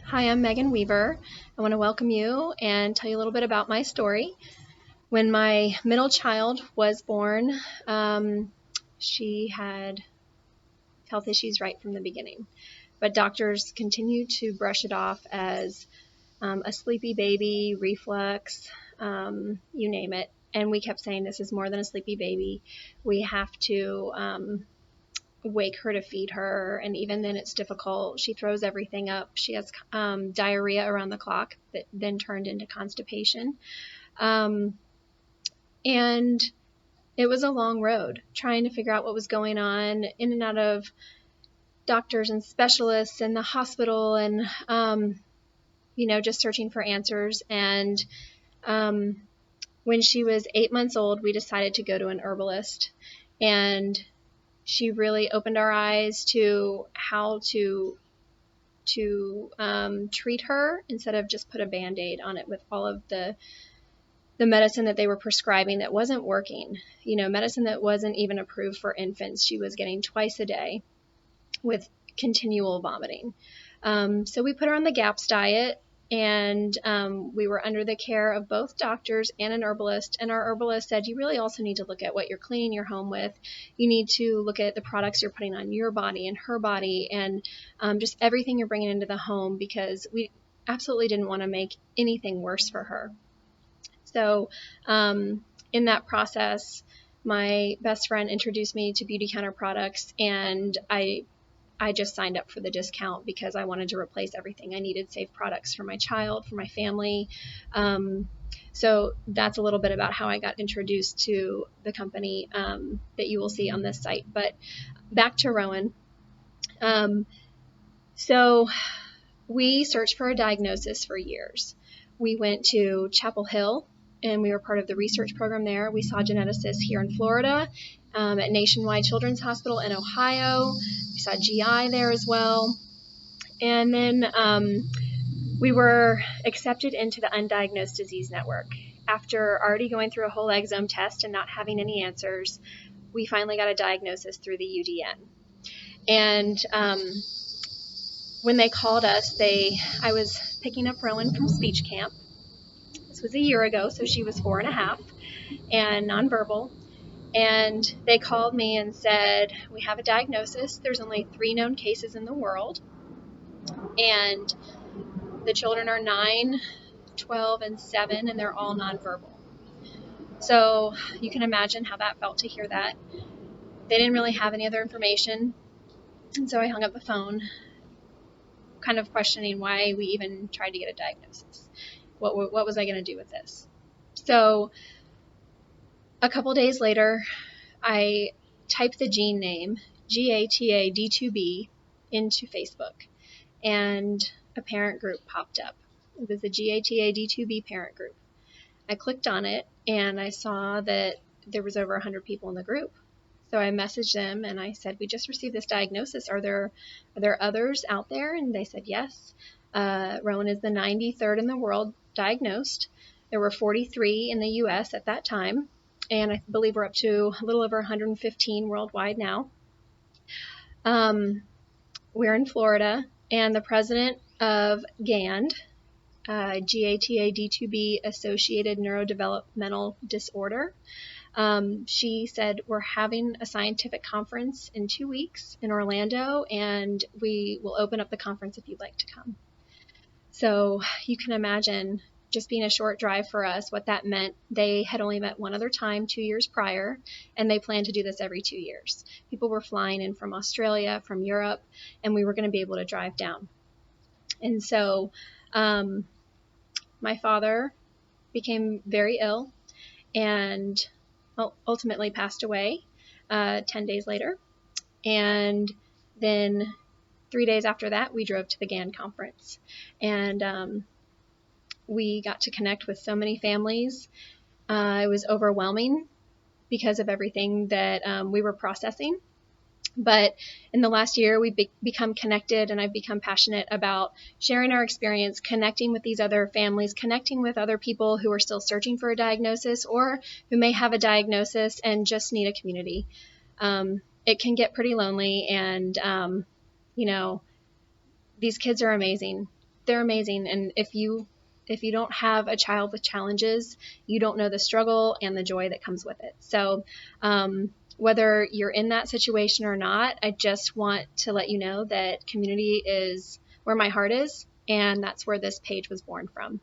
Hi, I'm Megan Weaver. I want to welcome you and tell you a little bit about my story. When my middle child was born, she had health issues right from the beginning, but doctors continued to brush it off as a sleepy baby, reflux, you name it. And we kept saying, this is more than a sleepy baby. We have to wake her to feed her, and even then it's difficult. She throws everything up. She has diarrhea around the clock that then turned into constipation. And it was a long road trying to figure out what was going on, in and out of doctors and specialists in the hospital, and just searching for answers. And when she was 8 months old, we decided to go to an herbalist, and she really opened our eyes to how to treat her instead of just put a Band-Aid on it with all of the medicine that they were prescribing that wasn't working. Medicine that wasn't even approved for infants. She was getting twice a day with continual vomiting. So we put her on the GAPS diet, and we were under the care of both doctors and an herbalist. And our herbalist said, you really also need to look at what you're cleaning your home with. You need to look at the products you're putting on your body and her body, and just everything you're bringing into the home, because we absolutely didn't want to make anything worse for her. So in that process, my best friend introduced me to Beauty Counter products, and I just signed up for the discount because I wanted to replace everything. I needed safe products for my child, for my family. So that's a little bit about how I got introduced to the company that you will see on this site. But back to Rowan. So we searched for a diagnosis for years. We went to Chapel Hill, and we were part of the research program there. We saw geneticists here in Florida, at Nationwide Children's Hospital in Ohio. We saw GI there as well. And then we were accepted into the Undiagnosed Disease Network. After already going through a whole exome test and not having any answers, we finally got a diagnosis through the UDN. And when they called us, I was picking up Rowan from speech camp. This was a year ago, so she was 4.5 and nonverbal. And they called me and said, we have a diagnosis. There's only 3 known cases in the world. And the children are 9, 12, and 7, and they're all nonverbal. So you can imagine how that felt to hear that. They didn't really have any other information. And so I hung up the phone, kind of questioning why we even tried to get a diagnosis. What was I going to do with this? So a couple days later, I typed the gene name, GATAD2B, into Facebook, and a parent group popped up. It was the GATAD2B parent group. I clicked on it, and I saw that there was over 100 people in the group. So I messaged them, and I said, we just received this diagnosis. Are there others out there? And they said, yes. Rowan is the 93rd in the world diagnosed. There were 43 in the U.S. at that time, and I believe we're up to a little over 115 worldwide now. We're in Florida, and the president of GAND, GATAD2B associated neurodevelopmental disorder, she said, we're having a scientific conference in 2 weeks in Orlando, and we will open up the conference if you'd like to come. So you can imagine, just being a short drive for us, what that meant. They had only met one other time 2 years prior, and they planned to do this every 2 years. People were flying in from Australia, from Europe, and we were going to be able to drive down. And so my father became very ill and ultimately passed away 10 days later. And then 3 days after that, we drove to the GAND conference. And we got to connect with so many families. It was overwhelming because of everything that we were processing. But in the last year, we've become connected, and I've become passionate about sharing our experience, connecting with these other families, connecting with other people who are still searching for a diagnosis or who may have a diagnosis and just need a community. It can get pretty lonely, and, these kids are amazing. they're amazing. And if you don't have a child with challenges, you don't know the struggle and the joy that comes with it. So whether you're in that situation or not, I just want to let you know that community is where my heart is, and that's where this page was born from.